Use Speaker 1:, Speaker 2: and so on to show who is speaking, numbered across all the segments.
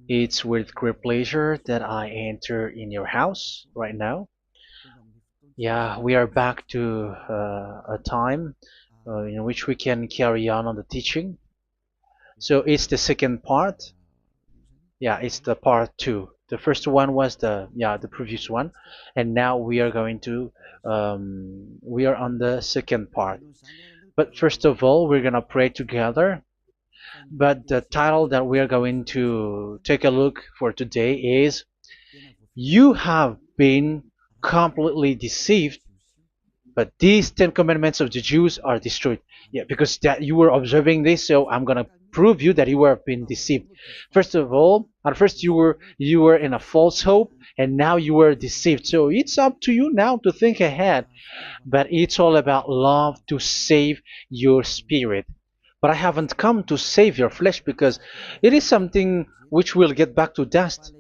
Speaker 1: It's with great pleasure that I enter in your house right now. Yeah, we are back to a time in which we can carry on the teaching. So it's the second part. Yeah, it's the part two. The first one was the previous one, and now we are going to we are on the second part. But first of all, we're gonna pray together. But the title that we are going to take a look for today is "You have been completely deceived, but these Ten Commandments of the Jews are destroyed." Yeah, because that you were observing this, so I'm gonna prove you that you were being deceived. First of all, at first you were in a false hope, and now you were deceived. So it's up to you now to think ahead. But it's all about love to save your spirit. But I haven't come to save your flesh because it is something which will get back to dust.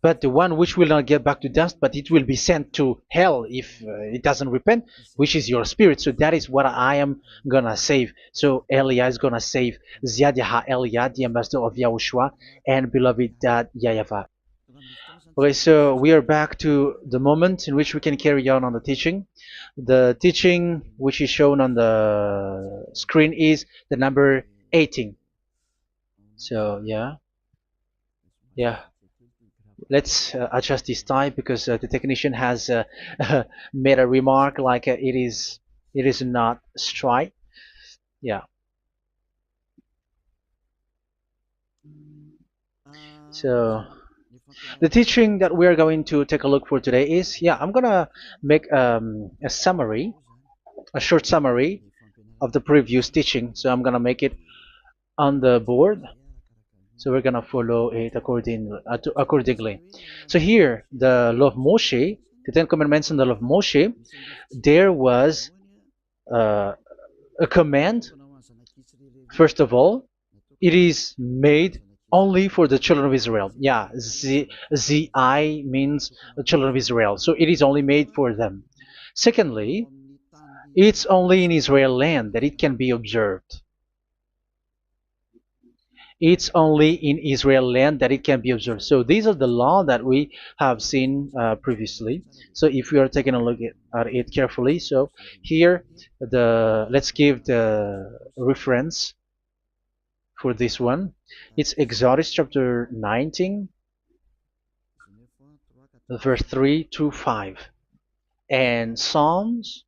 Speaker 1: But the one which will not get back to dust, but it will be sent to hell if it doesn't repent, which is your spirit. So that is what I am gonna save. So Elia is gonna save Ziadiha Elia, the ambassador of Yahushua, and beloved dad Yayava. Okay, so we are back to the moment in which we can carry on the teaching. The teaching which is shown on the screen is the number 18. So yeah. Let's adjust this time because the technician has made a remark like it is not straight. Yeah. So the teaching that we are going to take a look for today is, I'm gonna make a summary, a short summary of the previous teaching. So I'm gonna make it on the board. So we're gonna follow it accordingly. So here, the law of Moshe, the Ten Commandments and the law of Moshe, there was uh, a command. First of all, it is made only for the children of Israel. Yeah, Z-I means the children of Israel. So it is only made for them. Secondly, it's only in Israel land that it can be observed. It's only in Israel land that it can be observed. So these are the law that we have seen previously. So if we are taking a look at it carefully, so here let's give the reference for this one. It's Exodus chapter 19, verse 3 to 5, and Psalms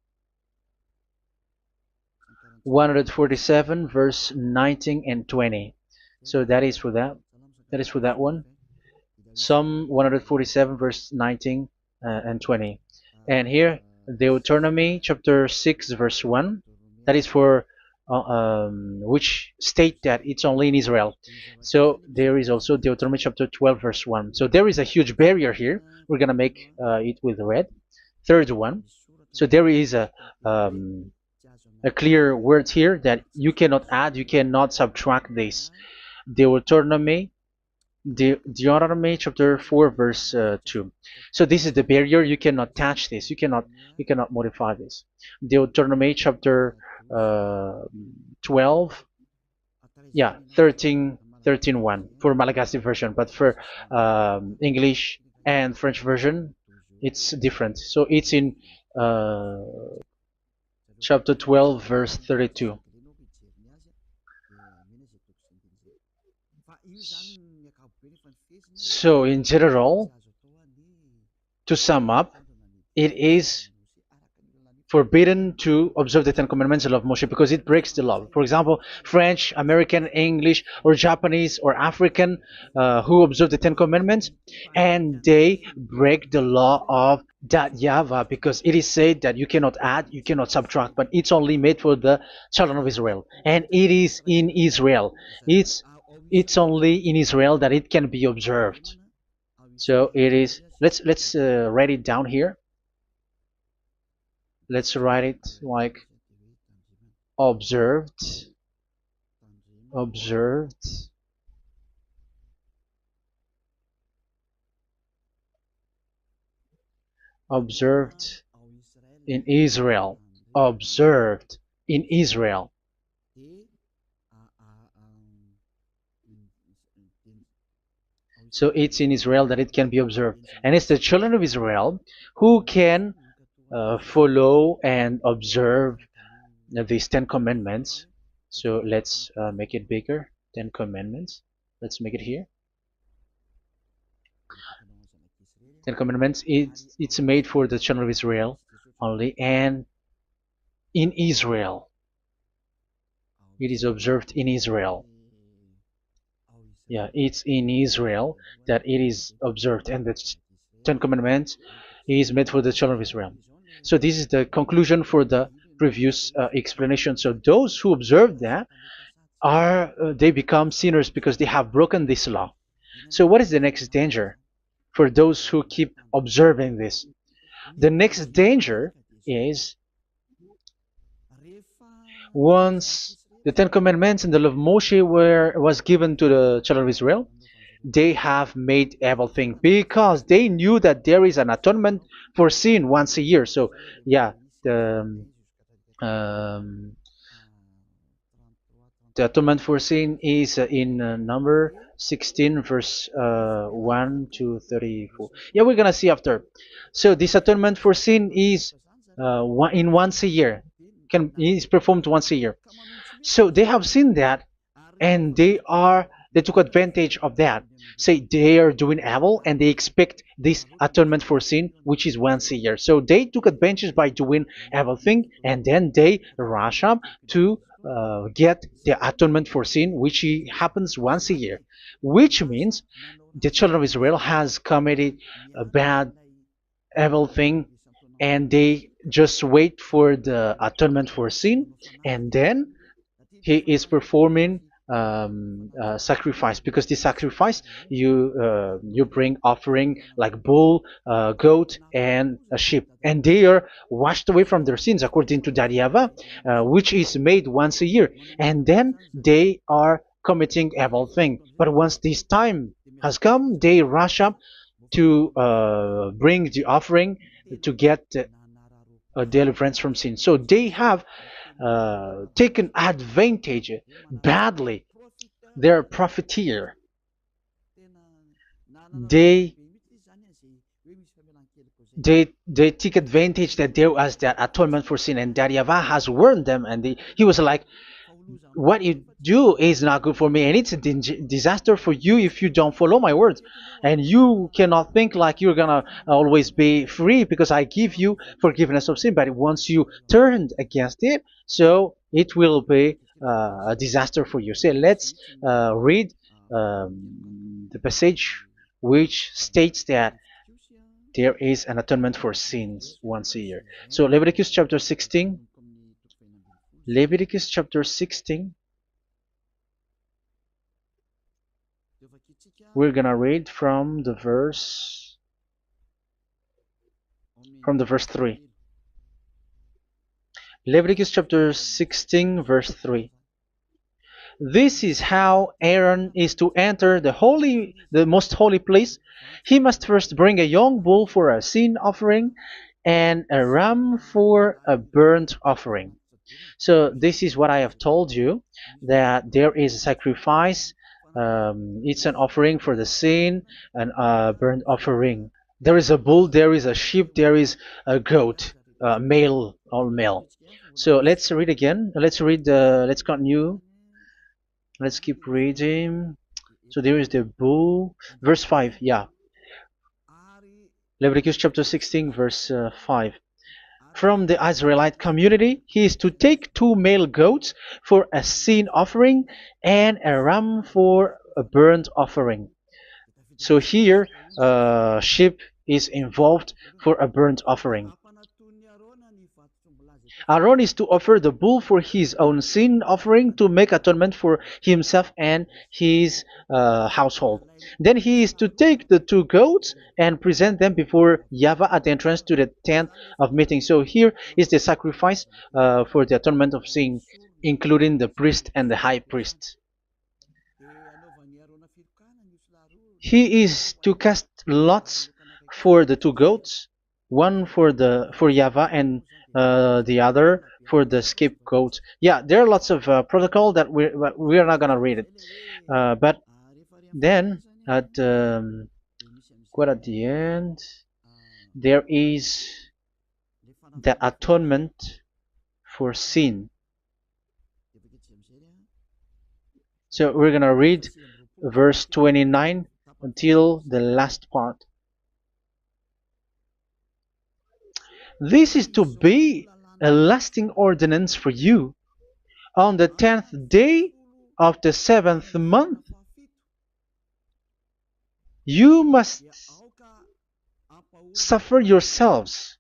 Speaker 1: 147, verse 19 and 20. So that is for that. That is for that one. Psalm 147, verse 19 and 20. And here, Deuteronomy chapter 6, verse 1. That is for which state that it's only in Israel. So there is also Deuteronomy chapter 12, verse 1. So there is a huge barrier here. We're going to make it with red. Third one. So there is a clear word here that you cannot add, you cannot subtract this. Deuteronomy chapter 4, verse 2. So this is the barrier. You cannot touch this. You cannot modify this. Deuteronomy chapter 12, 13 1 for Malagasy version, but for English and French version, it's different. So it's in uh, chapter 12, verse 32. So in general, to sum up, it is forbidden to observe the Ten Commandments of Moshe because it breaks the law. For example, French, American, English, or Japanese or African who observe the Ten Commandments and they break the law of that YAHVAH because it is said that you cannot add, you cannot subtract, but it's only made for the children of Israel, and it is in Israel. It's only in Israel that it can be observed. So it is. Let's write it down here. Let's write it like observed, observed, observed in Israel, observed in Israel. So it's in Israel that it can be observed. And it's the children of Israel who can follow and observe these 10 commandments. So let's make it bigger. 10 commandments. Let's make it here. 10 commandments. It's made for the children of Israel only, and in Israel. It is observed in Israel. Yeah, it's in Israel that it is observed, and the Ten Commandments is made for the children of Israel. So this is the conclusion for the previous explanation. So those who observe that are they become sinners because they have broken this law. So what is the next danger for those who keep observing this? The next danger is once the Ten Commandments and the law of Moshe was given to the children of Israel, they have made everything because they knew that there is an atonement for sin once a year. So yeah, um, the atonement for sin is in number 16 verse 1 to 34. Yeah, we're gonna see after. So this atonement for sin is once a year, is performed once a year. So they have seen that, and they took advantage of that. Say they are doing evil and they expect this atonement for sin, which is once a year. So they took advantage by doing evil thing, and then they rush up to get the atonement for sin, which happens once a year, which means the children of Israel has committed a bad evil thing, and they just wait for the atonement for sin, and then he is performing sacrifice, because the sacrifice you bring offering like bull, goat, and a sheep, and they are washed away from their sins according to that YAHVAH, which is made once a year, and then they are committing evil thing. But once this time has come, they rush up to bring the offering to get deliverance from sin. So they have taken advantage badly. They're profiteer. They they take advantage that there was that atonement for sin, and that YAHVAH has warned them, and he was like, what you do is not good for me, and it's a disaster for you if you don't follow my words, and you cannot think like you're gonna always be free because I give you forgiveness of sin, but once you turned against it, so it will be a disaster for you. So let's read the passage which states that there is an atonement for sins once a year. So Leviticus chapter 16. Leviticus chapter 16. We're gonna read from the verse 3. Leviticus chapter 16 verse 3. This is how Aaron is to enter the most holy place. He must first bring a young bull for a sin offering and a ram for a burnt offering. So this is what I have told you, that there is a sacrifice. It's an offering for the sin, and a burnt offering. There is a bull, there is a sheep, there is a goat, male, all male. So let's read again. Let's continue. Let's keep reading. So there is the bull, verse 5. Yeah, Leviticus chapter 16 verse 5. From the Israelite community, he is to take 2 male goats for a sin offering and a ram for a burnt offering. So here, sheep is involved for a burnt offering. Aaron is to offer the bull for his own sin offering to make atonement for himself and his household. Then he is to take the 2 goats and present them before YAHVAH at the entrance to the tent of meeting. So here is the sacrifice for the atonement of sin, including the priest and the high priest. He is to cast lots for the 2 goats, one for YAHVAH and the other for the scapegoat. Yeah, there are lots of protocol that we are not gonna read it, but then at quite at the end, there is the atonement for sin. So we're gonna read verse 29 until the last part. This is to be a lasting ordinance for you. On the 10th day of the 7th month, you must suffer yourselves.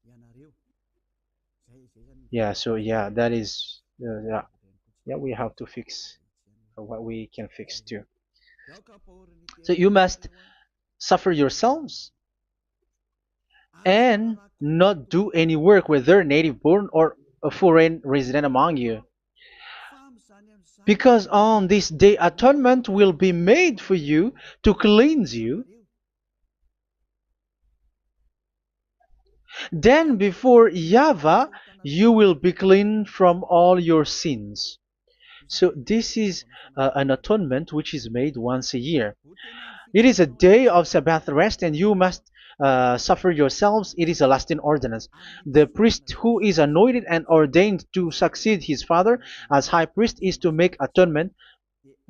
Speaker 1: Yeah, so yeah, that is, yeah, we have to fix what we can fix too. So you must suffer yourselves and not do any work, whether native born or a foreign resident among you. Because on this day atonement will be made for you to cleanse you. Then before YAHVAH you will be clean from all your sins. So this is an atonement which is made once a year. It is a day of Sabbath rest, and you must suffer yourselves. It is a lasting ordinance. The priest who is anointed and ordained to succeed his father as high priest is to make atonement,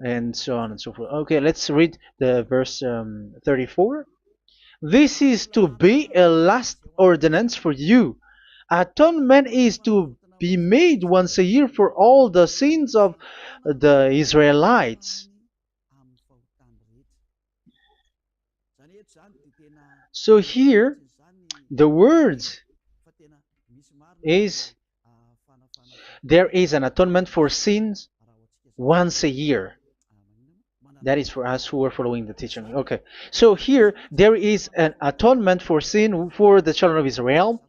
Speaker 1: and so on and so forth. Okay, let's read the verse 34. This is to be a last ordinance for you. Atonement is to be made once a year for all the sins of the Israelites. So here, the words is there is an atonement for sins once a year. That is for us who are following the teaching. Okay, so here there is an atonement for sin for the children of Israel,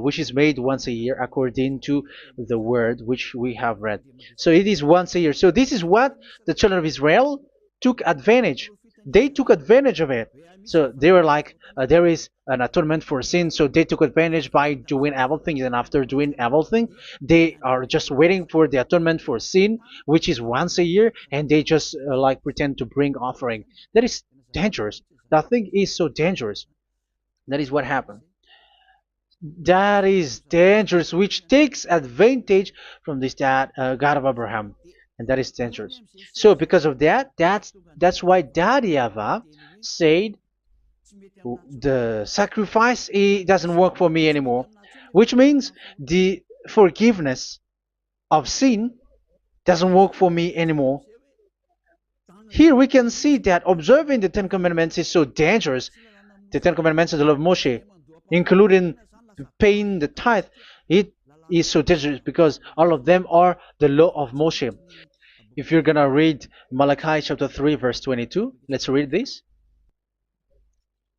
Speaker 1: which is made once a year according to the word which we have read. So it is once a year. So this is what the children of Israel took advantage. They took advantage of it. So they were like, there is an atonement for sin, so they took advantage by doing evil things, and after doing evil thing, they are just waiting for the atonement for sin, which is once a year, and they just like pretend to bring offering. That is dangerous. That thing is so dangerous. That is what happened. That is dangerous, which takes advantage from this God of Abraham, and that is dangerous. So because of that, that's why Daddy YAHVAH said the sacrifice, it doesn't work for me anymore, which means the forgiveness of sin doesn't work for me anymore. Here we can see that observing the Ten Commandments is so dangerous. The Ten Commandments of the law of Moshe, including paying the tithe, it is so dangerous because all of them are the law of Moshe. If you're gonna read Malachi chapter 3 verse 22, let's read this.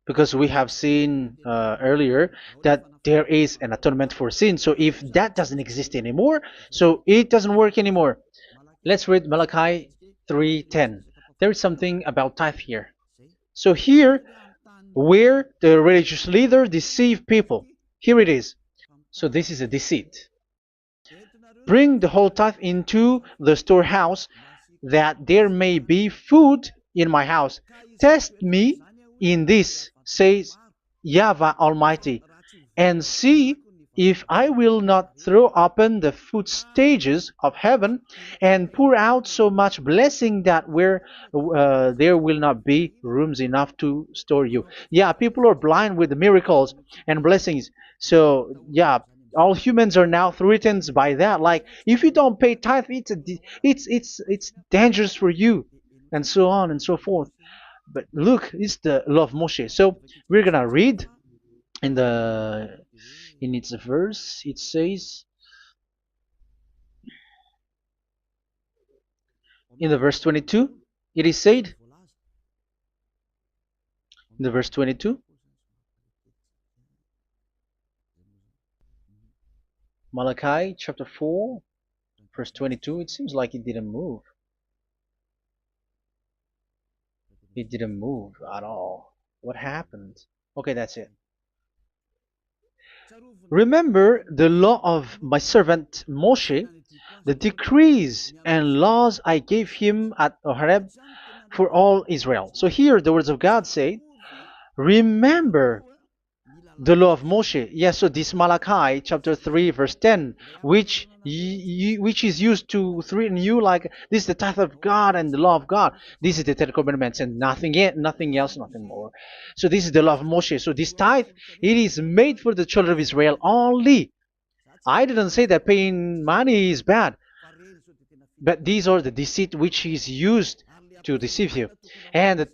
Speaker 1: Because we have seen earlier that there is an atonement for sin. So if that doesn't exist anymore, so it doesn't work anymore. Let's read Malachi 3:10. There is something about tithe here. So here, where the religious leader deceive people, here it is. So this is a deceit. Bring the whole tithe into the storehouse, that there may be food in my house. Test me in this, says YAHVAH Almighty, and see if I will not throw open the food stages of heaven and pour out so much blessing that where there will not be rooms enough to store you. Yeah, people are blind with the miracles and blessings. So yeah, all humans are now threatened by that. Like, if you don't pay tithe, it's dangerous for you, and so on and so forth. But look, it's the law of Moshe. So we're gonna read in its verse. It says in the verse 22. It is said in the verse 22. Malachi chapter 4 verse 22. It seems like it didn't move. It didn't move at all. What happened? Okay, that's it. Remember the law of my servant Moshe, the decrees and laws I gave him at Horeb for all Israel. So here the words of God say, remember the law of Moshe. Yes, so this Malachi chapter 3 verse 10, which is used to threaten you like this is the tithe of God and the law of God. This is the Ten Commandments and nothing else, nothing more. So this is the law of Moshe. So this tithe, it is made for the children of Israel only. I didn't say that paying money is bad, but these are the deceit which is used to deceive you. And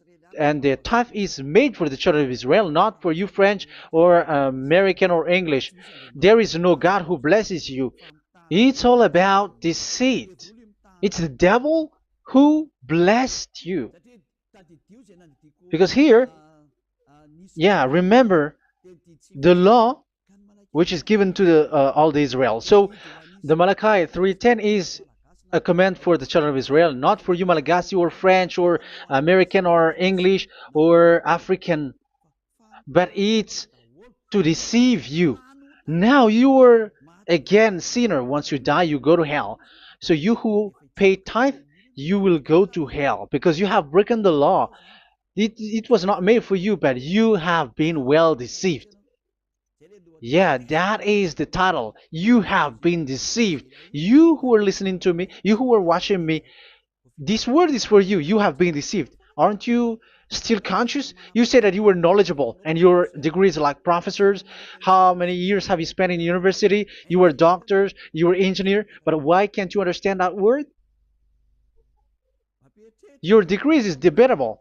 Speaker 1: the tithe is made for the children of Israel, not for you French or American or English. There is no God who blesses you. It's all about deceit. It's the devil who blessed you. Because here, yeah, remember the law which is given to all the Israel. So the Malachi 3:10 is a command for the children of Israel, not for you Malagasy or French or American or English or African, but it's to deceive you. Now you are again sinner. Once you die, you go to hell. So you who pay tithe, you will go to hell because you have broken the law. It was not made for you, but you have been well deceived. Yeah, that is the title. You have been deceived. You who are listening to me, you who are watching me, this word is for you. You have been deceived. Aren't you still conscious? You say that you were knowledgeable and your degrees like professors. How many years have you spent in university? You were doctors, you were engineer, but why can't you understand that word? Your degrees is debatable.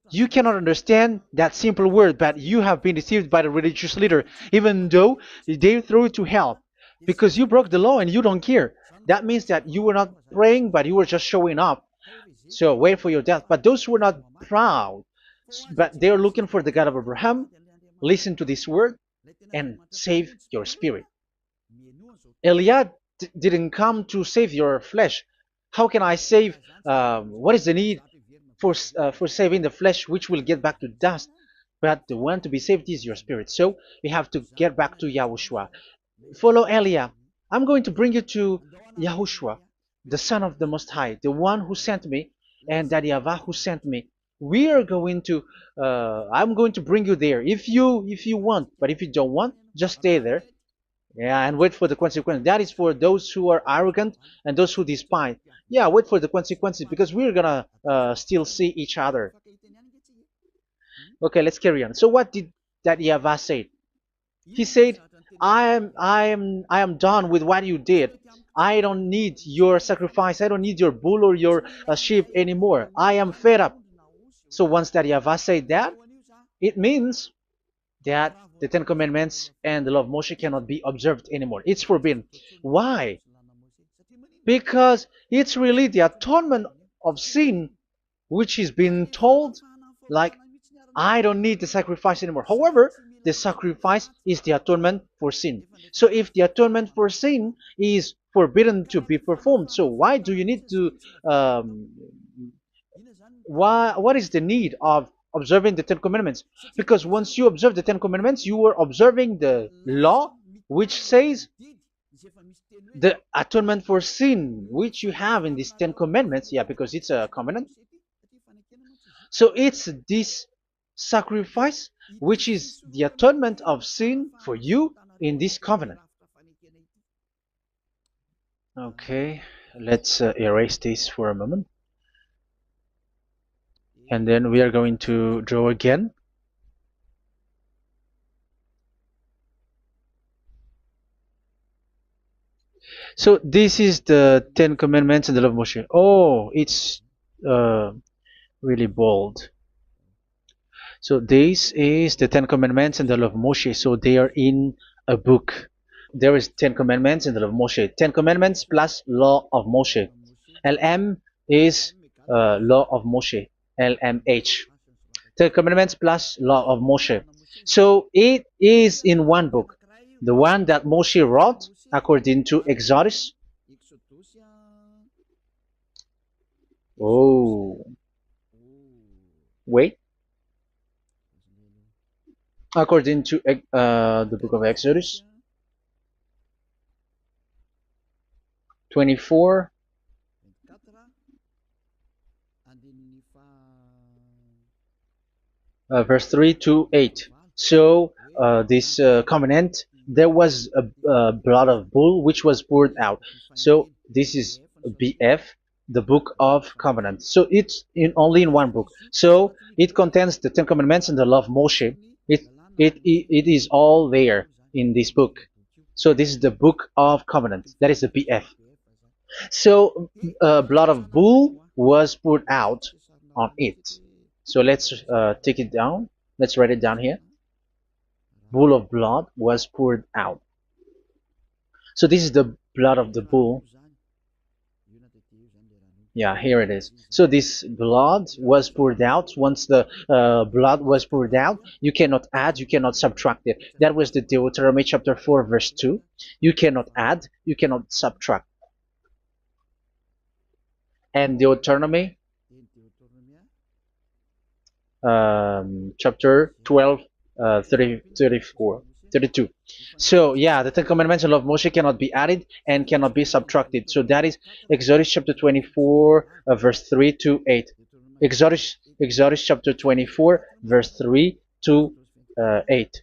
Speaker 1: You cannot understand that simple word, but you have been deceived by the religious leader, even though they threw you to hell because you broke the law and you don't care. That means that you were not praying, but you were just showing up. So wait for your death. But those who are not proud, but they are looking for the God of Abraham, listen to this word and save your spirit. Eliah didn't come to save your flesh. How can I save? What is the need for saving the flesh, which will get back to dust? But the one to be saved is your spirit. So we have to get back to Yahushua. Follow Eliah. I'm going to bring you to Yahushua, the Son of the Most High, the one who sent me, and that YAHVAH who sent me. We are going to. I'm going to bring you there if you want, but if you don't want, just stay there. Yeah, and wait for the consequences. That is for those who are arrogant and those who despise. Yeah, wait for the consequences because we're gonna still see each other. Okay, let's carry on. So what did that YAHVAH say? He said, I am done with what you did. I don't need your sacrifice. I don't need your bull or your sheep anymore. I am fed up. So once that YAHVAH said that, it means that the Ten Commandments and the law of Moshe cannot be observed anymore. It's forbidden. Why? Because it's really the atonement of sin which is being told, like, I don't need the sacrifice anymore. However, the sacrifice is the atonement for sin. So if the atonement for sin is forbidden to be performed, so why do you need to what is the need of observing the Ten Commandments? Because once you observe the Ten Commandments, you are observing the law which says the atonement for sin which you have in these Ten Commandments. Yeah, because it's a covenant. So it's this sacrifice which is the atonement of sin for you in this covenant. Okay, let's erase this for a moment. And then we are going to draw again. So this is the Ten Commandments and the law of Moshe. Oh, it's really bold. So this is the Ten Commandments and the law of Moshe. So they are in a book. There is Ten Commandments and the law of Moshe. Ten Commandments plus law of Moshe. LM is law of Moshe. LMH. Ten Commandments plus law of Moshe. So it is in one book. The one that Moshe wrote according to Exodus. Oh, wait. According to the book of Exodus 24, verse 3 to 8. So this covenant, there was a blood of bull which was poured out. So this is BF, the book of covenant. So it's only in one book. So it contains the Ten Commandments and the law of Moshe. It is all there in this book. So this is the book of covenant. That is the BF. So blood of bull was poured out on it. So let's take it down. Let's write it down here. Bull of blood was poured out. So this is the blood of the bull. Yeah, here it is. So this blood was poured out. Once the blood was poured out, you cannot add, you cannot subtract it. That was the Deuteronomy chapter 4, verse 2. You cannot add, you cannot subtract. And Deuteronomy chapter 12, 34, 32. So yeah, the Ten Commandments and law of Moshe cannot be added and cannot be subtracted. So that is Exodus chapter 24, verse 3 to 8. Exodus chapter 24, verse 3 to 8,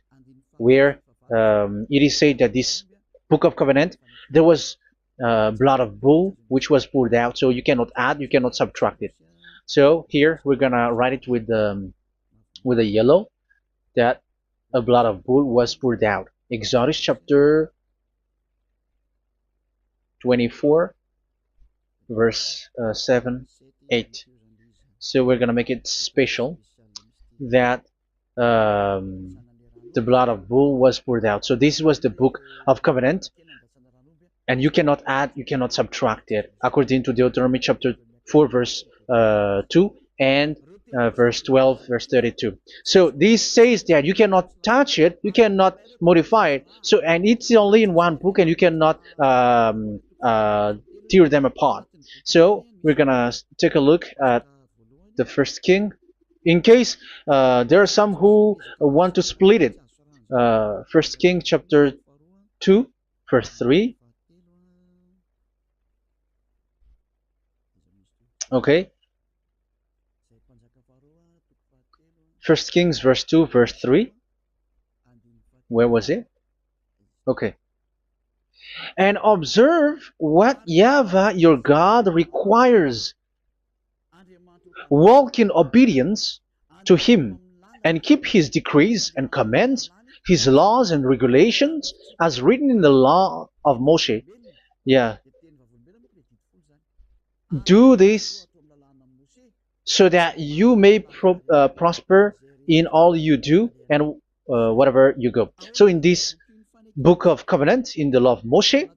Speaker 1: where it is said that this book of covenant, there was blood of bull which was poured out. So you cannot add, you cannot subtract it. So here we're gonna write it with a yellow, that a blood of bull was poured out. Exodus chapter 24, verse 7, 8. So we're gonna make it special that the blood of bull was poured out. So this was the book of covenant, and you cannot add, you cannot subtract it, according to Deuteronomy chapter 4, verse 2 and verse 12, verse 32. So this says that you cannot touch it, you cannot modify it. So, and it's only in one book, and you cannot tear them apart. So we're gonna take a look at the first king. In case there are some who want to split it. First King chapter 2, verse 3. Okay. First Kings verse 2, verse 3. Where was it? Okay. And observe what YAHVAH your God requires. Walk in obedience to him, and keep his decrees and commands, his laws and regulations, as written in the law of Moshe. Yeah. Do this so that you may prosper in all you do and whatever you go. So in this book of covenant, in the law of Moshe,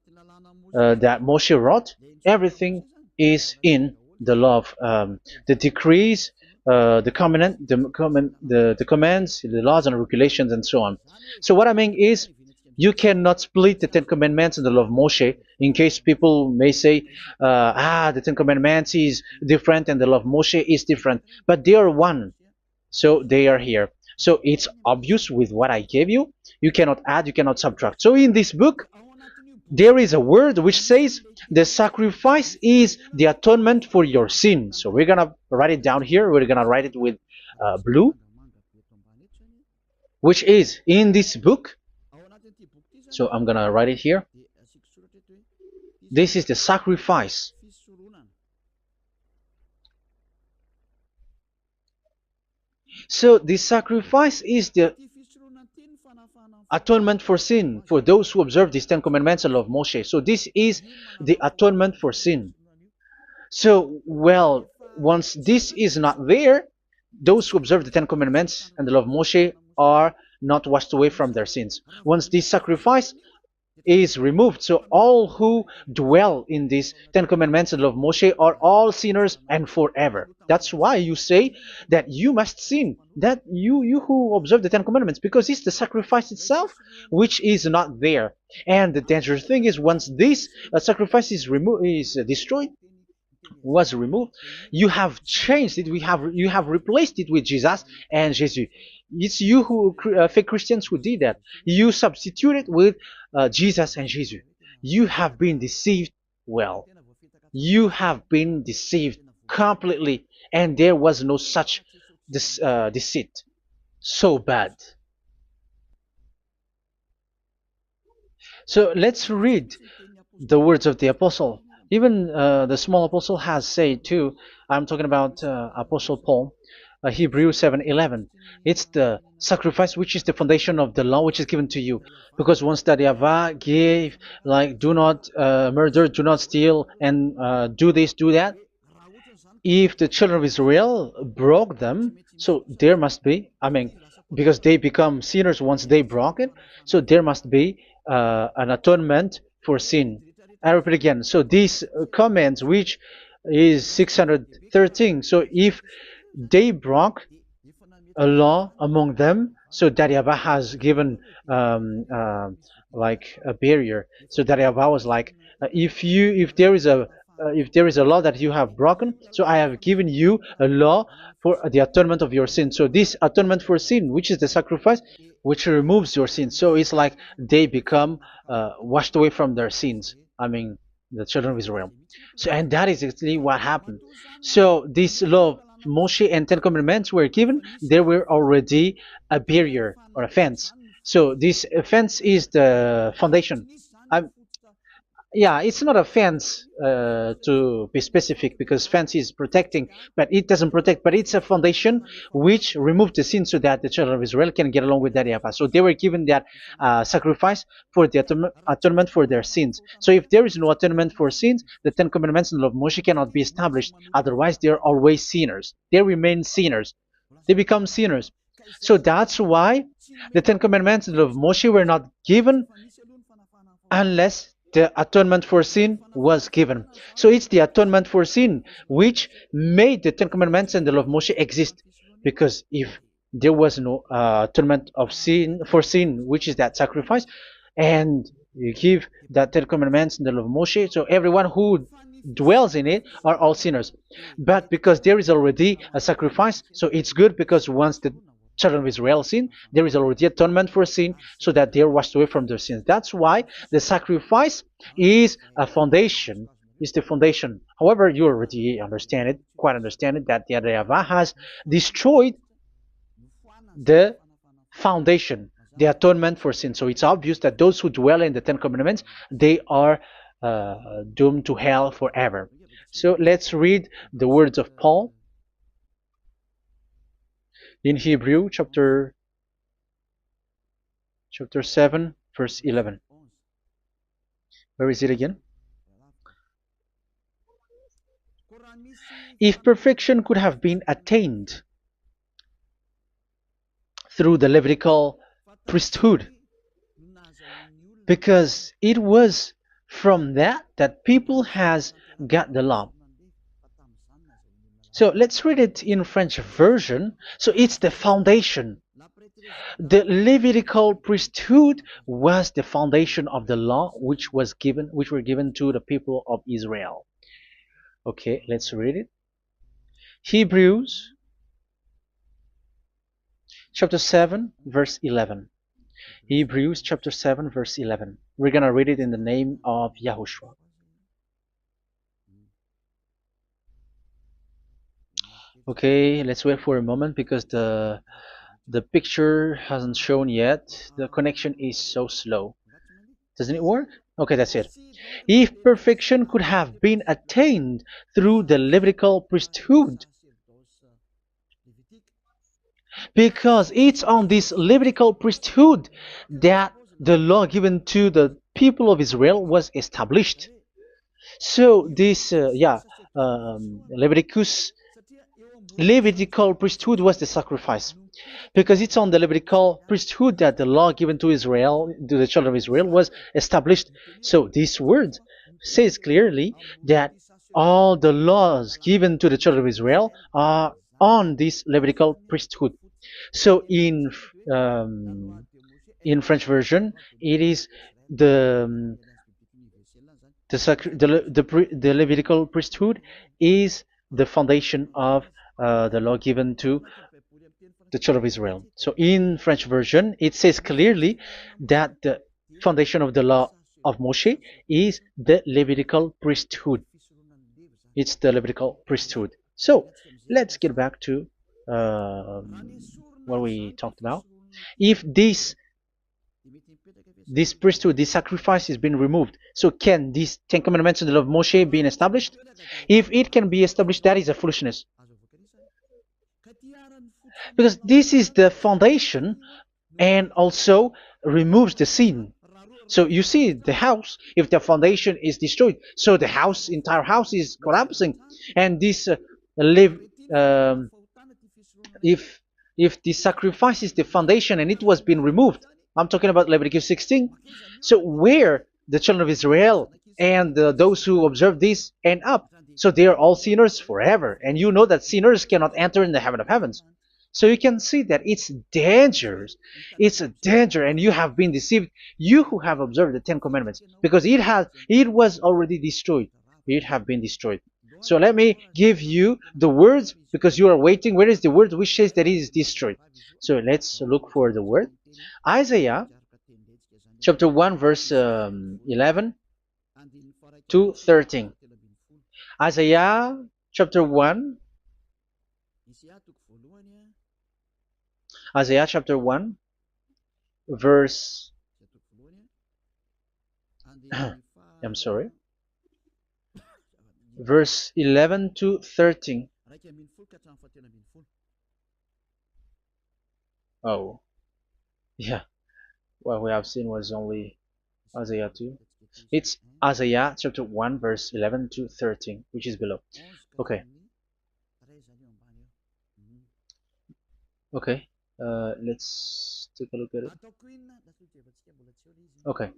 Speaker 1: that Moshe wrote, everything is in the law of the decrees, the covenant, the commands, the laws and regulations, and so on. So what I mean is, you cannot split the Ten Commandments and the law of Moshe. In case people may say, the Ten Commandments is different and the law of Moshe is different, but they are one. So they are here. So it's obvious with what I gave you. You cannot add, you cannot subtract. So in this book, there is a word which says the sacrifice is the atonement for your sin. So we're gonna write it down here. We're gonna write it with blue, which is in this book. So I'm gonna write it here. This is the sacrifice. So the sacrifice is the atonement for sin for those who observe these Ten Commandments and law of Moshe. So this is the atonement for sin. So, well, once this is not there, those who observe the Ten Commandments and the law of Moshe are not washed away from their sins. Once this sacrifice is removed, so all who dwell in these Ten Commandments and law of Moshe are all sinners and forever. That's why you say that you must sin, that you who observe the Ten Commandments, because it's the sacrifice itself which is not there. And the dangerous thing is, once this sacrifice is destroyed, was removed, you have changed it. You have replaced it with Jesus and Jesus. It's you who fake Christians who did that. You substituted with Jesus and Jesus. You have been deceived well. You have been deceived completely, and there was no such deceit. So bad. So let's read the words of the apostle. Even the small apostle has said too. I'm talking about Apostle Paul, Hebrews 7:11. It's the sacrifice which is the foundation of the law which is given to you. Because once that YAHVAH gave, like, do not murder, do not steal, and do this, do that, if the children of Israel broke them, so there must be, I mean, because they become sinners once they broke it, so there must be an atonement for sin. I repeat again. So these commands, which is 613, so if they broke a law among them, so that YAHVAH has given like a barrier. So that YAHVAH was like, if there is a law that you have broken, so I have given you a law for the atonement of your sin. So this atonement for sin, which is the sacrifice, which removes your sin. So it's like they become washed away from their sins. I mean, the children of Israel. So, and that is exactly what happened. So this law of Moshe and Ten Commandments were given. There were already a barrier or a fence. So this fence is the foundation. I'm, yeah, it's not a fence to be specific, because fence is protecting, but it doesn't protect. But it's a foundation which removed the sin so that the children of Israel can get along with that YAHVAH. So they were given that sacrifice for the atonement for their sins. So if there is no atonement for sins, the Ten Commandments and the law of Moshe cannot be established. Otherwise, they are always sinners. They remain sinners. They become sinners. So that's why the Ten Commandments and the law of Moshe were not given unless the atonement for sin was given. So it's the atonement for sin which made the Ten Commandments and the law of Moshe exist. Because if there was no atonement of sin for sin, which is that sacrifice, and you give that Ten Commandments and the law of Moshe, so everyone who dwells in it are all sinners. But because there is already a sacrifice, so it's good, because once the children of Israel sin, there is already atonement for sin, so that they are washed away from their sins. That's why the sacrifice is a foundation, is the foundation. However, you already understand it, quite understand it, that the YAHVAH has destroyed the foundation, the atonement for sin. So it's obvious that those who dwell in the Ten Commandments, they are doomed to hell forever. So let's read the words of Paul in Hebrew chapter 7 verse 11. Where is it again? If perfection could have been attained through the Levitical priesthood, because it was from that people has got the law. So let's read it in French version. So it's the foundation. The Levitical priesthood was the foundation of the law which were given to the people of Israel. Okay, let's read it. Hebrews chapter 7 verse 11. Hebrews chapter 7 verse 11. We're gonna read it in the name of YAHOSHUAH. Okay, let's wait for a moment, because the picture hasn't shown yet. The connection is so slow. Doesn't it work? Okay, that's it. If perfection could have been attained through the Levitical priesthood, because it's on this Levitical priesthood that the law given to the people of Israel was established. So this, Levitical priesthood was the sacrifice, because it's on the Levitical priesthood that the law given to Israel, to the children of Israel, was established. So this word says clearly that all the laws given to the children of Israel are on this Levitical priesthood. So in French version, it is the Levitical priesthood is the foundation of the law given to the children of Israel. So in French version, it says clearly that the foundation of the law of Moshe is the Levitical priesthood. It's the Levitical priesthood. So let's get back to what we talked about. If this priesthood, this sacrifice is being removed, so can these Ten Commandments of the law of Moshe be established? If it can be established, that is a foolishness. Because this is the foundation and also removes the sin. So you see the house, if the foundation is destroyed, so the house, entire house is collapsing. And this live, um, if the sacrifice is the foundation and it was being removed, I'm talking about Leviticus 16. So where the children of Israel and those who observe this end up, so they are all sinners forever. And you know that sinners cannot enter in the heaven of heavens. So you can see that it's dangerous. It's a danger, and you have been deceived. You who have observed the Ten Commandments, because it was already destroyed. It have been destroyed. So let me give you the words, because you are waiting. Where is the word which says that it is destroyed? So let's look for the word. Isaiah chapter 1 verse 11 to 13. Isaiah chapter 1. Isaiah chapter 1 verse I'm sorry, verse 11 to 13. Oh, yeah, what we have seen was only Isaiah 2. It's Isaiah chapter 1 verse 11 to 13, which is below. Okay. Okay. Let's take a look at it. Okay.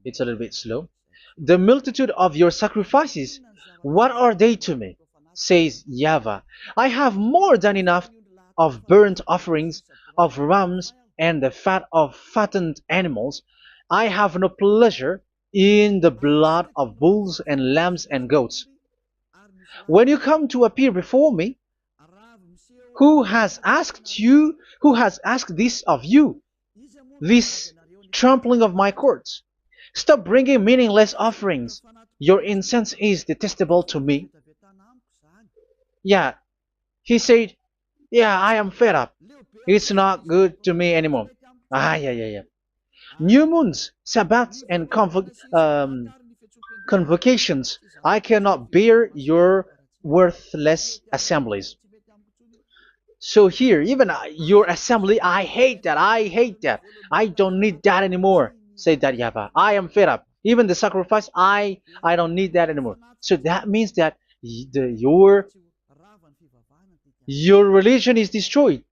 Speaker 1: It's a little bit slow. The multitude of your sacrifices, what are they to me? Says YAHVAH. I have more than enough of burnt offerings, of rams, and the fat of fattened animals. I have no pleasure in the blood of bulls and lambs and goats. When you come to appear before me, who has asked this of you, this trampling of my courts? Stop bringing meaningless offerings. Your incense is detestable to me. Yeah, he said, yeah, I am fed up. It's not good to me anymore. Yeah. New moons, Sabbaths, and convocations. I cannot bear your worthless assemblies. So here, even your assembly, I hate that. I hate that. I don't need that anymore. Say that, YAHVAH. I am fed up. Even the sacrifice, I don't need that anymore. So that means that your religion is destroyed.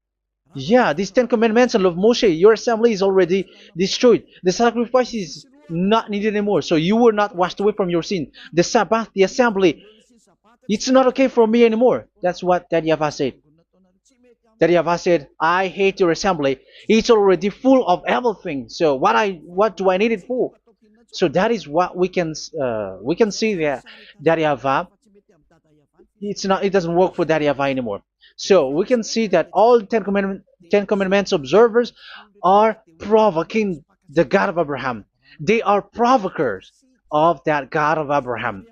Speaker 1: Yeah, these Ten Commandments and law of Moshe, your assembly is already destroyed. The sacrifice is not needed anymore. So you were not washed away from your sin. The Sabbath, the assembly, it's not okay for me anymore. That's what that YAHVAH said. That YAHVAH said, I hate your assembly. It's already full of everything. So what do I need it for? So that is what we can see there. That YAHVAH, it doesn't work for that YAHVAH anymore. So we can see that all Ten Commandments observers are provoking the God of Abraham. They are provokers of that God of Abraham.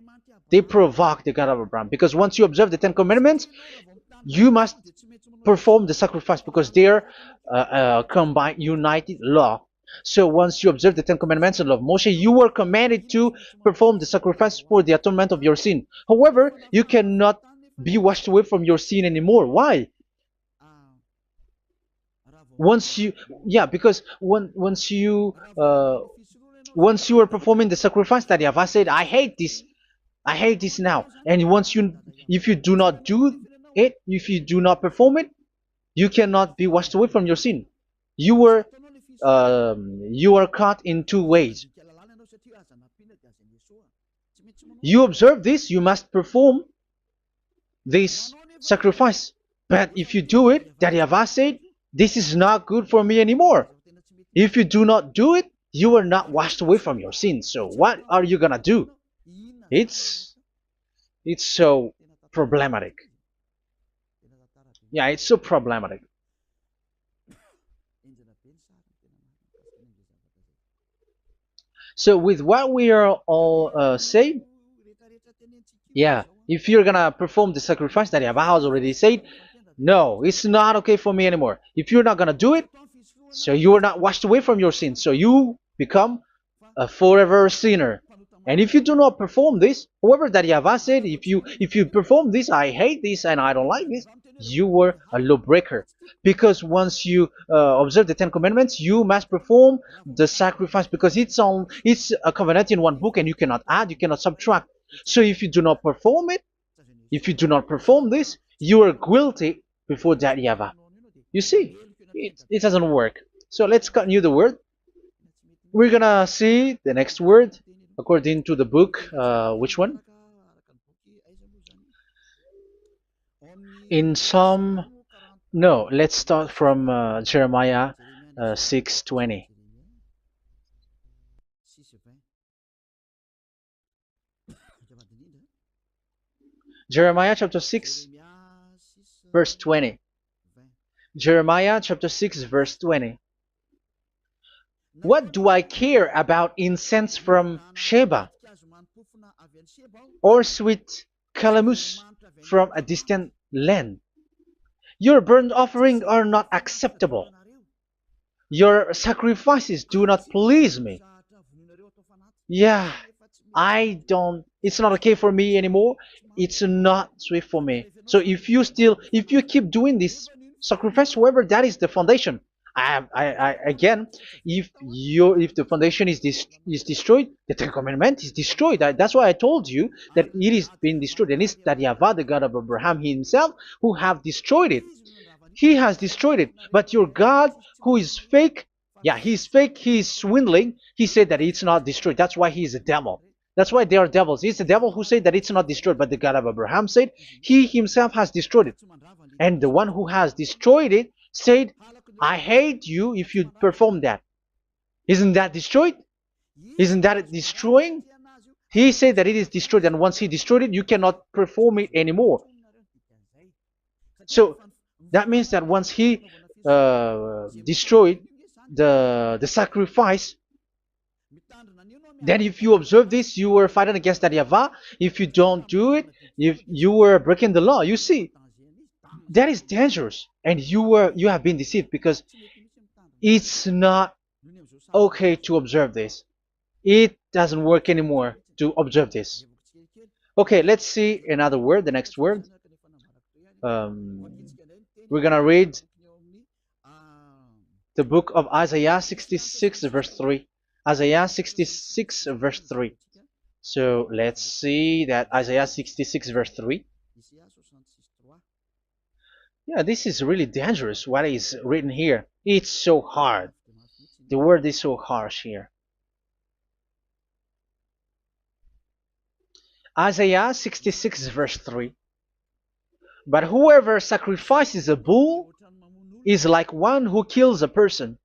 Speaker 1: They provoke the God of Abraham, because once you observe the Ten Commandments, you must perform the sacrifice, because they are combined, united law. So once you observe the Ten Commandments and law of Moshe, you were commanded to perform the sacrifice for the atonement of your sin. However, you cannot be washed away from your sin anymore. Why? Because once you are performing the sacrifice, that YAHVAH said, I hate this now. And if you do not do it, if you do not perform it, you cannot be washed away from your sin. You are caught in two ways. You observe this, you must perform this sacrifice. But if you do it, that YAHVAH said, this is not good for me anymore. If you do not do it, you are not washed away from your sins. So what are you gonna do? It's so problematic. Yeah, it's so problematic. So with what we are all saying, yeah, if you're gonna perform the sacrifice that Yahweh has already said, no, it's not okay for me anymore. If you're not gonna do it, so you are not washed away from your sins, so you become a forever sinner. And if you do not perform this, whoever that Yahweh said, if you perform this, I hate this and I don't like this, you were a lawbreaker. Because once you observe the Ten Commandments, you must perform the sacrifice because it's a covenant in one book and you cannot add, you cannot subtract. So if you do not perform it, if you do not perform this, you are guilty before that Yahweh. You see, it doesn't work. So let's continue the word. We're gonna see the next word according to the book. Which one? In some. No, let's start from Jeremiah 6:20. Jeremiah chapter 6, verse 20. Jeremiah chapter 6, verse 20. What do I care about incense from Sheba or sweet calamus from a distant land? Your burnt offering are not acceptable. Your sacrifices do not please me. Yeah, it's not okay for me anymore. It's not sweet for me. So if you keep doing this sacrifice, however, that is the foundation. Again, if the foundation is destroyed, the Ten Commandment is destroyed. That's why I told you that it is being destroyed, and it's that Yahweh, the God of Abraham himself, who have destroyed it. He has destroyed it. But your God, who is fake, yeah, he's fake, he's swindling. He said that it's not destroyed. That's why he is a devil. That's why they are devils. It's the devil who said that it's not destroyed, but the God of Abraham said he himself has destroyed it. And the one who has destroyed it said, I hate you if you perform that. Isn't that destroyed? Isn't that destroying? He said that it is destroyed, and once he destroyed it, you cannot perform it anymore. So that means that once he destroyed the sacrifice, then if you observe this, you were fighting against that Yahweh. If you don't do it, if you were breaking the law, you see, that is dangerous, and you have been deceived because it's not okay to observe this. It doesn't work anymore to observe this. Okay, let's see another word, the next word. We're gonna read the book of Isaiah 66 verse 3. Isaiah 66 verse 3. So let's see that Isaiah 66 verse 3. Yeah, this is really dangerous what is written here. It's so hard. The word is so harsh here. Isaiah 66 verse 3. But whoever sacrifices a bull is like one who kills a person.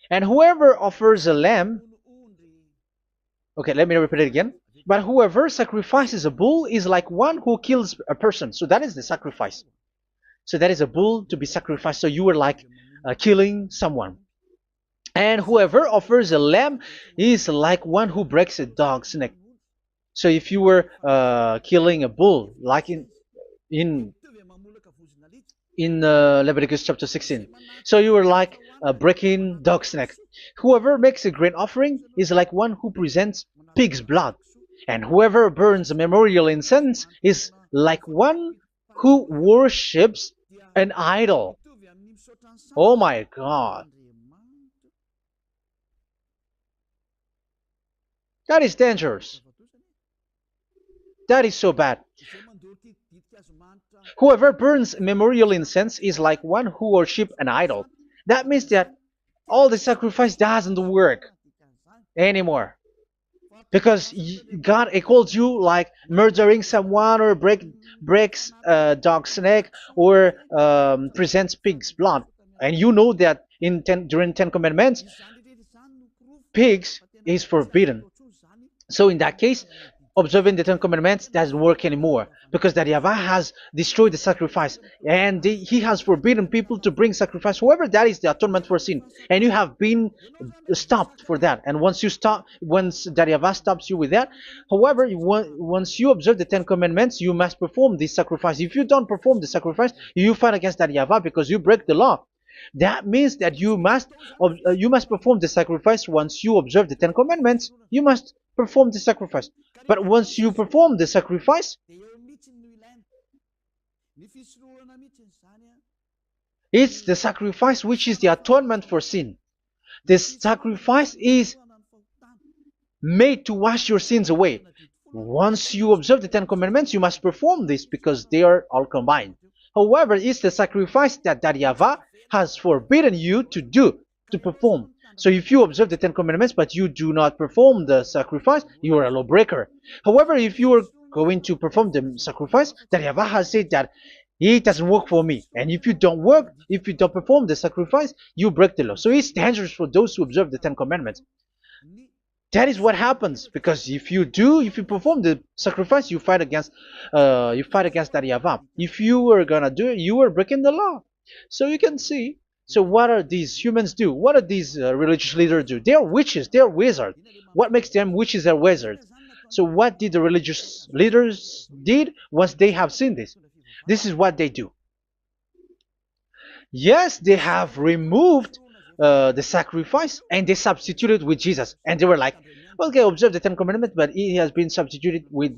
Speaker 1: And whoever offers a lamb, okay, let me repeat it again. But whoever sacrifices a bull is like one who kills a person. So that is the sacrifice. So that is a bull to be sacrificed. So you were like killing someone. And whoever offers a lamb is like one who breaks a dog's neck. So if you were killing a bull, like in Leviticus chapter 16, so you were like breaking dog's neck. Whoever makes a grain offering is like one who presents pig's blood, and whoever burns a memorial incense is like one who worships an idol. Oh my God. That is dangerous. That is so bad. Whoever burns memorial incense is like one who worships an idol. That means that all the sacrifice doesn't work anymore. Because God equals you like murdering someone or breaks a dog's neck or presents pig's blood. And you know that during Ten Commandments, pigs is forbidden. So in that case, observing the Ten Commandments doesn't work anymore because that Yahweh has destroyed the sacrifice and he has forbidden people to bring sacrifice. However, that is the atonement for sin, and you have been stopped for that. And once you stop, once that Yahweh stops you with that, however, once you observe the Ten Commandments, you must perform this sacrifice. If you don't perform the sacrifice, you fight against that Yahweh because you break the law. That means that you must perform the sacrifice. Once you observe the Ten Commandments, you must perform the sacrifice. But once you perform the sacrifice, it's the sacrifice which is the atonement for sin. This sacrifice is made to wash your sins away. Once you observe the Ten Commandments, you must perform this because they are all combined. However, it's the sacrifice that Yahweh has forbidden you to do, to perform. So if you observe the Ten Commandments but you do not perform the sacrifice, you are a lawbreaker. However, if you are going to perform the sacrifice, that Yahweh has said that it doesn't work for me. And if you don't perform the sacrifice, you break the law. So it's dangerous for those who observe the Ten Commandments. That is what happens, because if you perform the sacrifice, you fight against that Yahweh. If you were gonna do it, you are breaking the law. So you can see. So what are these humans do? What are these religious leaders do? They are witches. They are wizards. What makes them witches or wizards? So what did the religious leaders did once they have seen this? This is what they do. Yes, they have removed the sacrifice and they substituted with Jesus. And they were like, okay, observe the Ten Commandments, but it has been substituted with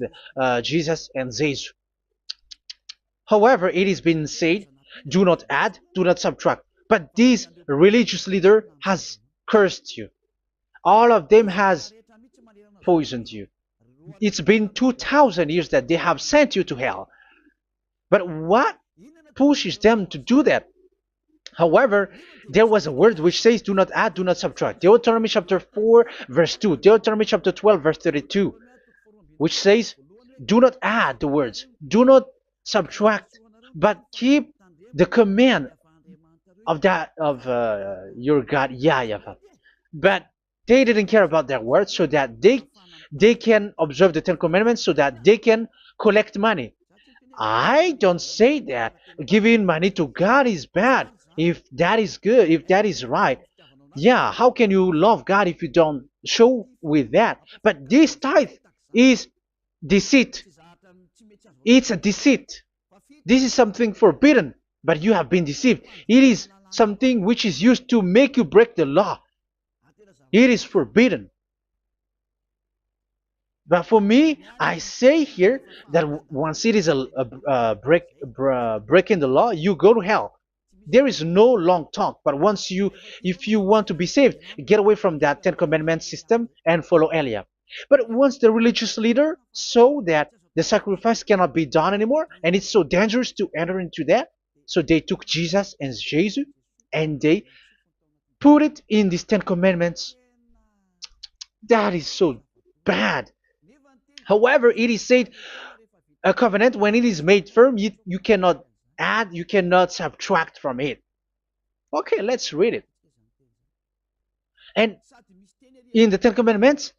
Speaker 1: Jesus and Jesus. However, it has been said, do not add, do not subtract. But this religious leader has cursed you. All of them has poisoned you. It's been 2,000 years that they have sent you to hell. But what pushes them to do that? However, there was a word which says, do not add, do not subtract. Deuteronomy chapter 4, verse 2. Deuteronomy chapter 12, verse 32. Which says, do not add the words. Do not subtract. But keep the command of your God, YAHVAH. But they didn't care about their words, so that they can observe the Ten Commandments, so that they can collect money. I don't say that giving money to God is bad. If that is good, if that is right, yeah, how can you love God if you don't show with that? But this tithe is deceit. It's a deceit. This is something forbidden, but you have been deceived. It is something which is used to make you break the law. It is forbidden. But for me, I say here that once it is breaking the law, you go to hell. There is no long talk. But if you want to be saved, get away from that Ten Commandments system and follow Eliah. But once the religious leader saw that the sacrifice cannot be done anymore, and it's so dangerous to enter into that, so they took Jesus and Jesus and they put it in these Ten Commandments. That is so bad. However, it is said a covenant, when it is made firm, you cannot add, you cannot subtract from it. Okay, let's read it. And in the Ten Commandments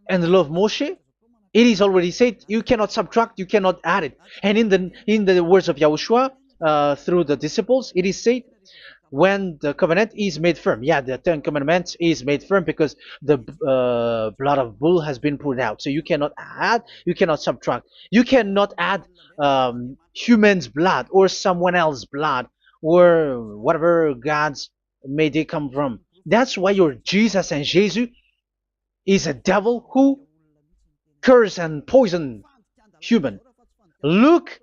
Speaker 1: and the law of Moshe, it is already said you cannot subtract, you cannot add it. And in the words of YAHOSHUAH through the disciples, it is said when the covenant is made firm. Yeah, the Ten Commandments is made firm because the blood of bull has been poured out. So you cannot add, you cannot subtract. You cannot add human's blood or someone else's blood or whatever gods may they come from. That's why your Jesus and Jesus is a devil who curse and poison human. Look,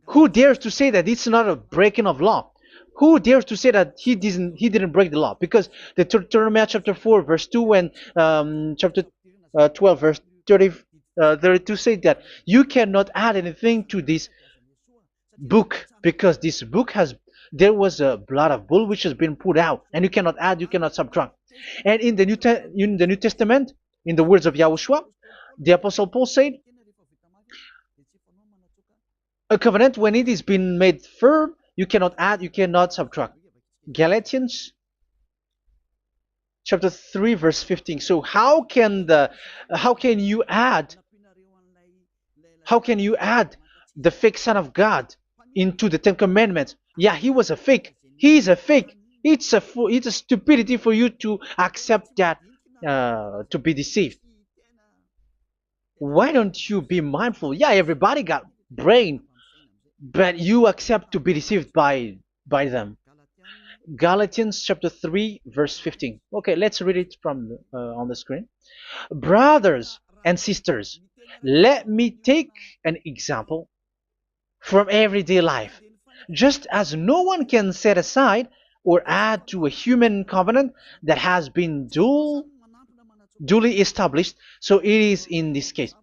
Speaker 1: who dares to say that it's not a breaking of law? Who dares to say that he didn't break the law? Because the Deuteronomy chapter 4 verse 2 and chapter 12 verse 32 say that you cannot add anything to this book, because this book there was a blood of bull which has been put out, and you cannot add, you cannot subtract. And in the New Testament, in the words of YAHOSHUAH, the Apostle Paul said, a covenant, when it is been made firm, you cannot add, you cannot subtract. Galatians chapter 3 verse 15. So how can you add How can you add the fake Son of God into the Ten Commandments? Yeah, he was a fake. He is a fake. It's a stupidity for you to accept that, to be deceived. Why don't you be mindful? Yeah, everybody got brain, but you accept to be deceived by them. Galatians chapter 3 verse 15. Okay, let's read it from on the screen. Brothers and sisters, let me take an example from everyday life. Just as no one can set aside or add to a human covenant that has been duly established, so it is in this case.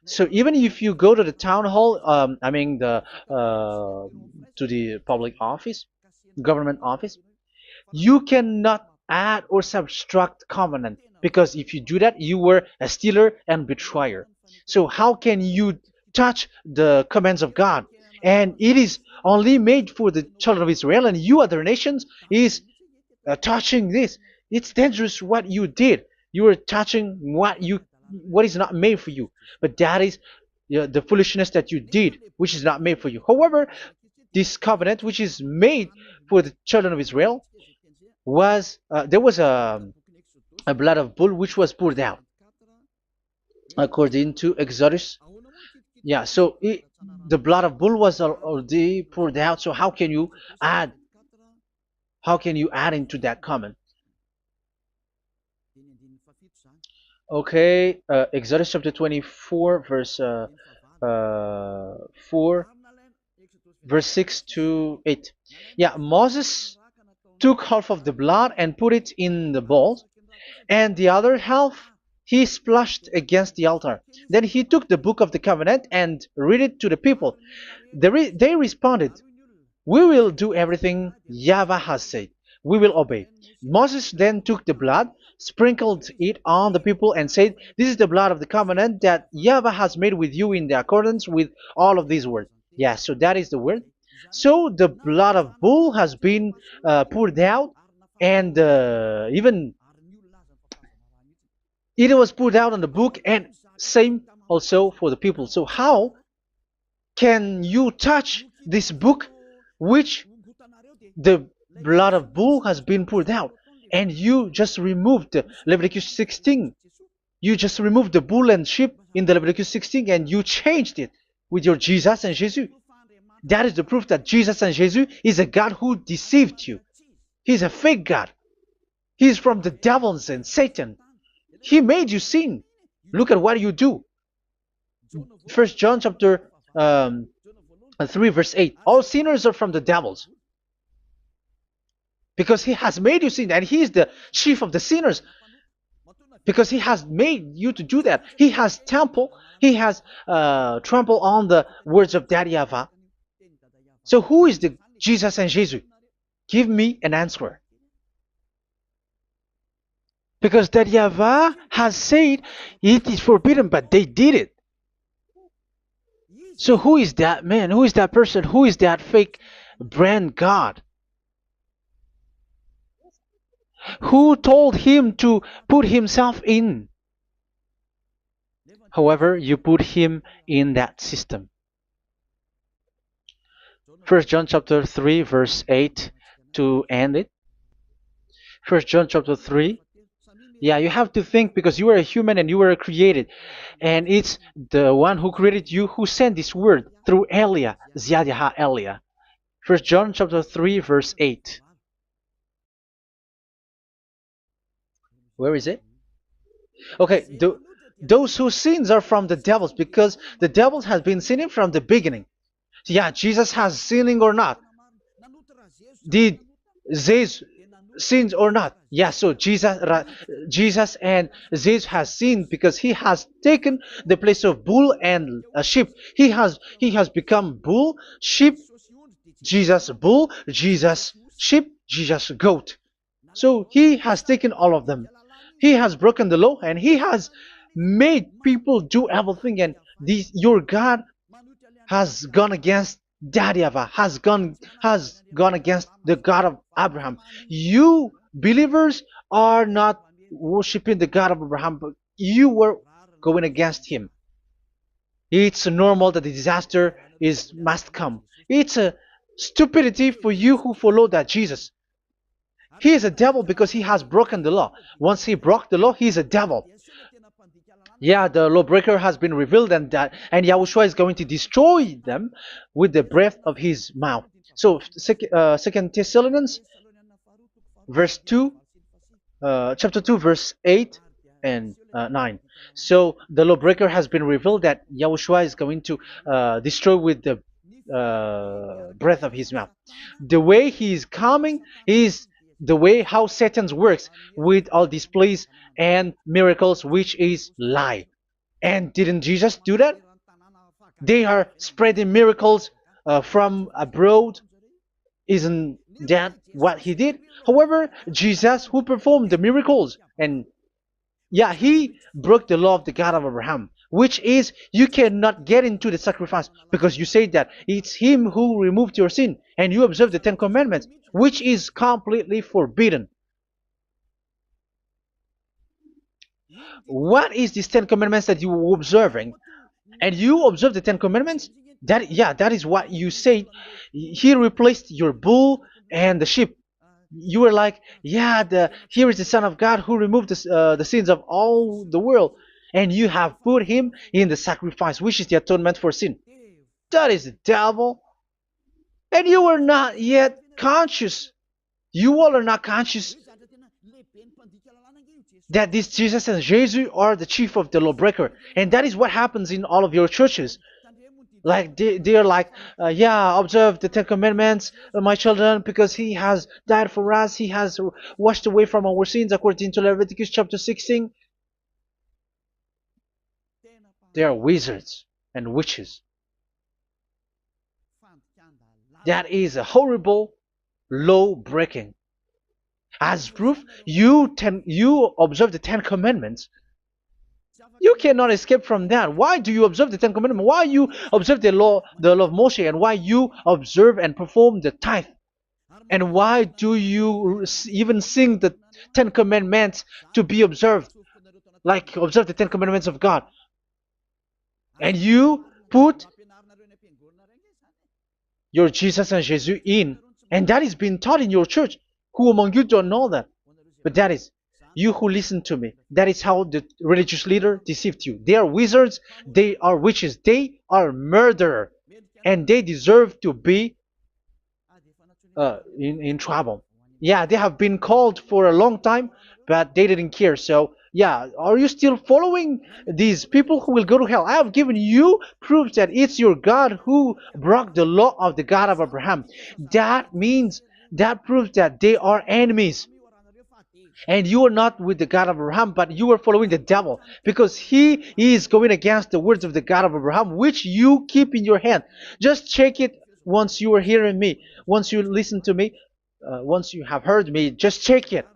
Speaker 1: So even if you go to the town hall, I mean to the public office, government office, you cannot add or subtract covenant, because if you do that, you were a stealer and betrayer. So how can you touch the commands of God? And it is only made for the children of Israel, and you other nations is touching this. It's dangerous what you did. You are touching what is not made for you. But that is, the foolishness that you did, which is not made for you. However, this covenant, which is made for the children of Israel, was there was a blood of bull which was poured out according to Exodus. Yeah, so the blood of bull was already poured out. So add how can you add into that comment? Okay, Exodus chapter 24 verse 4 verse 6 to 8. Yeah, Moses took half of the blood and put it in the bowl, and the other half he splashed against the altar. Then he took the book of the covenant and read it to the people. They responded, "We will do everything YAHVAH has said. We will obey." Moses then took the blood, sprinkled it on the people, and said, "This is the blood of the covenant that YAHVAH has made with you in the accordance with all of these words." Yeah, so that is the word. So the blood of bull has been poured out, and even it was poured out on the book, and same also for the people. So how can you touch this book which the blood of bull has been poured out, and you just removed Leviticus 16? You just removed the bull and sheep in the Leviticus 16, and you changed it with your Jesus and Jesus. That is the proof that Jesus and Jesus is a God who deceived you. He's a fake God. He's from the devils and Satan. He made you sin. Look at what you do. First John chapter 3 verse 8. All sinners are from the devils, because he has made you sin, and he is the chief of the sinners, because he has made you to do that. He has trampled on the words of Daddy Yahvah. So who is the Jesus and Jesus? Give me an answer. Because Daddy Yahvah has said it is forbidden, but they did it. So who is that man? Who is that person? Who is that fake brand God? Who told him to put himself in? However, you put him in that system. First John chapter 3 verse 8 to end it. First John chapter 3. Yeah, you have to think, because you are a human and you were created. And it's the one who created you who sent this word through Elia, Ziadiha Elia. First John chapter 3 verse 8. Where is it? Okay, those whose sins are from the devils, because the devils has been sinning from the beginning. Yeah, Jesus has sinning or not? Did Jesus sinned or not? Yeah, so Jesus and Jesus has sinned, because he has taken the place of bull and a sheep. He has become bull, sheep, Jesus bull, Jesus sheep, Jesus goat. So he has taken all of them. He has broken the law, and he has made people do everything, and your God has gone against Daddy Yahvah, has gone against the God of Abraham. You believers are not worshiping the God of Abraham, but you were going against him. It's normal that the disaster is must come. It's a stupidity for you who follow that Jesus. He is a devil because he has broken the law. Once he broke the law, he is a devil. Yeah, the lawbreaker has been revealed, and Yahushua is going to destroy them with the breath of his mouth. So, Second Thessalonians, verse 2, chapter 2, verse 8 and 9. So the lawbreaker has been revealed that Yahushua is going to destroy with the breath of his mouth. The way he is coming is the way how Satan works with all displays and miracles, which is lie. And didn't Jesus do that? They are spreading miracles from abroad. Isn't that what he did? However, Jesus, who performed the miracles, and yeah, he broke the law of the God of Abraham, which is you cannot get into the sacrifice because you say that it's him who removed your sin, and you observe the Ten Commandments, which is completely forbidden. What is these Ten Commandments that you were observing? And you observe the Ten Commandments? That is what you said. He replaced your bull and the sheep. You were like, yeah, here is the Son of God who removed the sins of all the world, and you have put him in the sacrifice, which is the atonement for sin. That is the devil. And you are not yet conscious. You all are not conscious that this Jesus and Jesus are the chief of the lawbreaker. And that is what happens in all of your churches. Like they're like, yeah, observe the Ten Commandments, my children, because he has died for us. He has washed away from our sins according to Leviticus chapter 16. They are wizards and witches. That is a horrible law breaking. As proof, you observe the Ten Commandments. You cannot escape from that. Why do you observe the Ten Commandments? Why you observe the law of Moshe, and why you observe and perform the tithe? And why do you even sing the Ten Commandments to be observed? Like observe the Ten Commandments of God. And you put your Jesus and Jesus in. And that is being taught in your church. Who among you don't know that? But that is you who listen to me. That is how the religious leader deceived you. They are wizards. They are witches. They are murderers. And they deserve to be in trouble. Yeah, they have been called for a long time, but they didn't care. So, yeah, are you still following these people who will go to hell? I have given you proof that it's your God who broke the law of the God of Abraham. That means, that proves that they are enemies. And you are not with the God of Abraham, but you are following the devil, because he is going against the words of the God of Abraham, which you keep in your hand. Just check it once you are hearing me, once you listen to me, once you have heard me, just check it.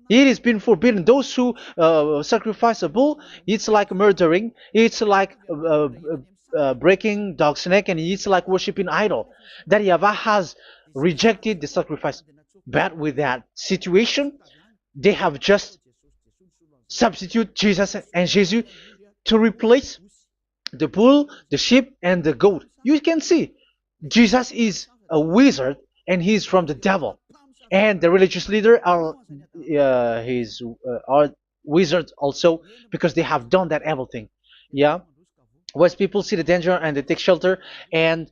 Speaker 1: It has been forbidden. Those who sacrifice a bull, it's like murdering, it's like breaking dog's neck, and it's like worshiping idol. That YAHVAH has rejected the sacrifice. But with that situation, they have just substitute Jesus and Jesus to replace the bull, the sheep, and the goat. You can see Jesus is a wizard, and he is from the devil. And the religious leader are are wizards also, because they have done that evil thing. Yeah. Once people see the danger and they take shelter, and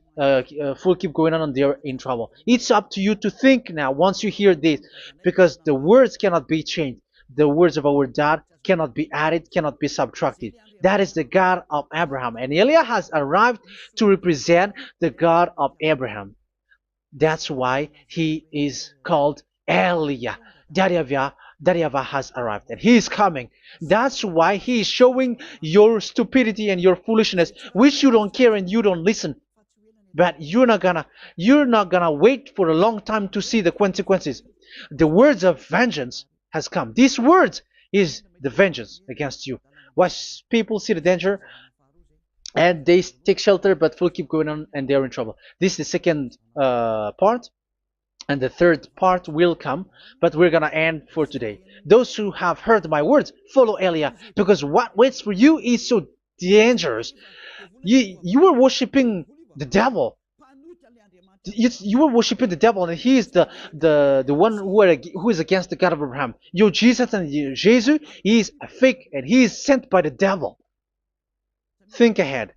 Speaker 1: full keep going on, and they're in trouble. It's up to you to think now once you hear this, because the words cannot be changed. The words of our God cannot be added, cannot be subtracted. That is the God of Abraham, and Eliah has arrived to represent the God of Abraham. That's why he is called Eliah. Yahyavah has arrived, and he is coming. That's why he is showing your stupidity and your foolishness, which you don't care and you don't listen. But you're not gonna wait for a long time to see the consequences. The words of vengeance has come. These words is the vengeance against you. Once people see the danger and they take shelter, but will keep going on, and they're in trouble. This is the second part. And the third part will come, but we're gonna end for today. Those who have heard my words, follow Eliah, because what waits for you is so dangerous. You were worshiping the devil. You were worshiping the devil, and he is the one who is against the God of Abraham. Your Jesus and your Jesus, he is a fake, and he is sent by the devil. Think ahead.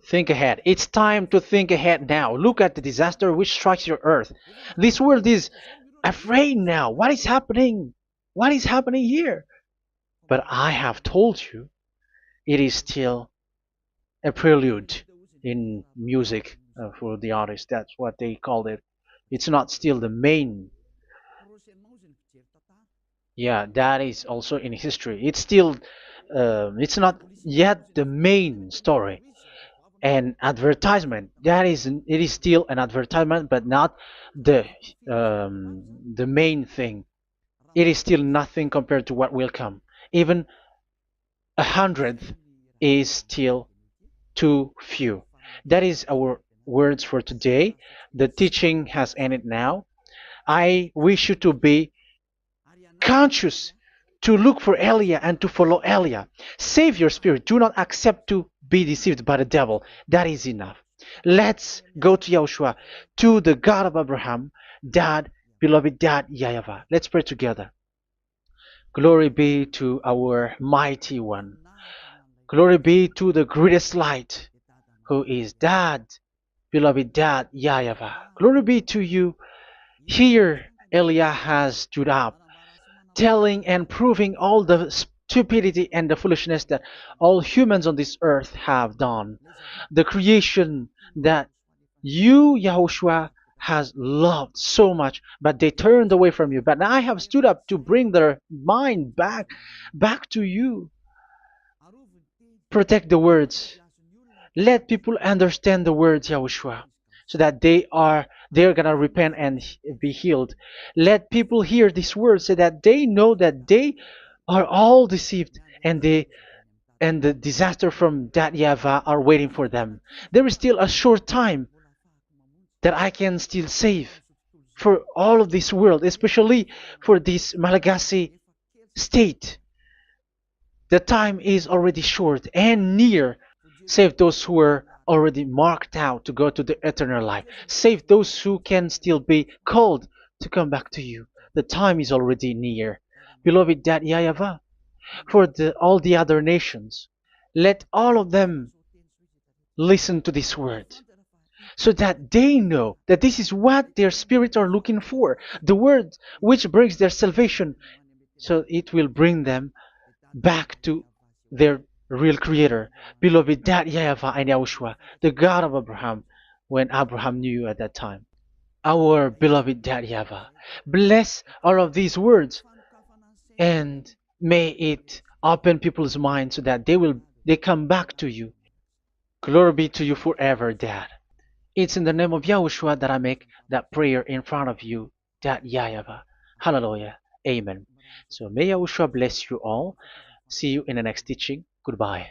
Speaker 1: Think ahead. It's time to think ahead now. Look at the disaster which strikes your earth. This world is afraid now. What is happening? What is happening here? But I have told you, it is still a prelude in music for the artist. That's what they called it. It's not still the main. Yeah, that is also in history. It's still, it's not yet the main story. And advertisement, that is, it is still an advertisement, but not the the main thing. It is still nothing compared to what will come. Even a hundredth is still too few. That is our words for today. The teaching has ended now. I wish you to be conscious, to look for Elia and to follow Elia. Save your spirit. Do not accept to be deceived by the devil. That is enough. Let's go to Yahushua, to the God of Abraham, Dad, beloved Dad, YAHVAH. Let's pray together. Glory be to our mighty one. Glory be to the greatest light, who is Dad, beloved Dad, YAHVAH. Glory be to you. Here, Elia has stood up, telling and proving all the stupidity and the foolishness that all humans on this earth have done. The creation that you, Yahushua, has loved so much, but they turned away from you. But I have stood up to bring their mind back to you. Protect the words. Let people understand the words, Yahushua, so that they're gonna repent and be healed. Let people hear these words so that they know that they are all deceived, and the disaster from that YAHVAH are waiting for them. There is still a short time that I can still save for all of this world, especially for this Malagasy state. The time is already short and near. Save those who are already marked out to go to the eternal life. Save those who can still be called to come back to you. The time is already near. Beloved Dad YAHVAH, for all the other nations, let all of them listen to this word, so that they know that this is what their spirits are looking for, the word which brings their salvation, so it will bring them back to their real creator, beloved Dad YAHVAH and Yahushua, the God of Abraham, when Abraham knew you at that time. Our beloved Dad YAHVAH, bless all of these words, and may it open people's minds so that they come back to you. Glory be to you forever, Dad. It's in the name of Yahushua that I make that prayer in front of you, Dad YAHVAH. Hallelujah. Amen. So may Yahushua bless you all. See you in the next teaching. Goodbye.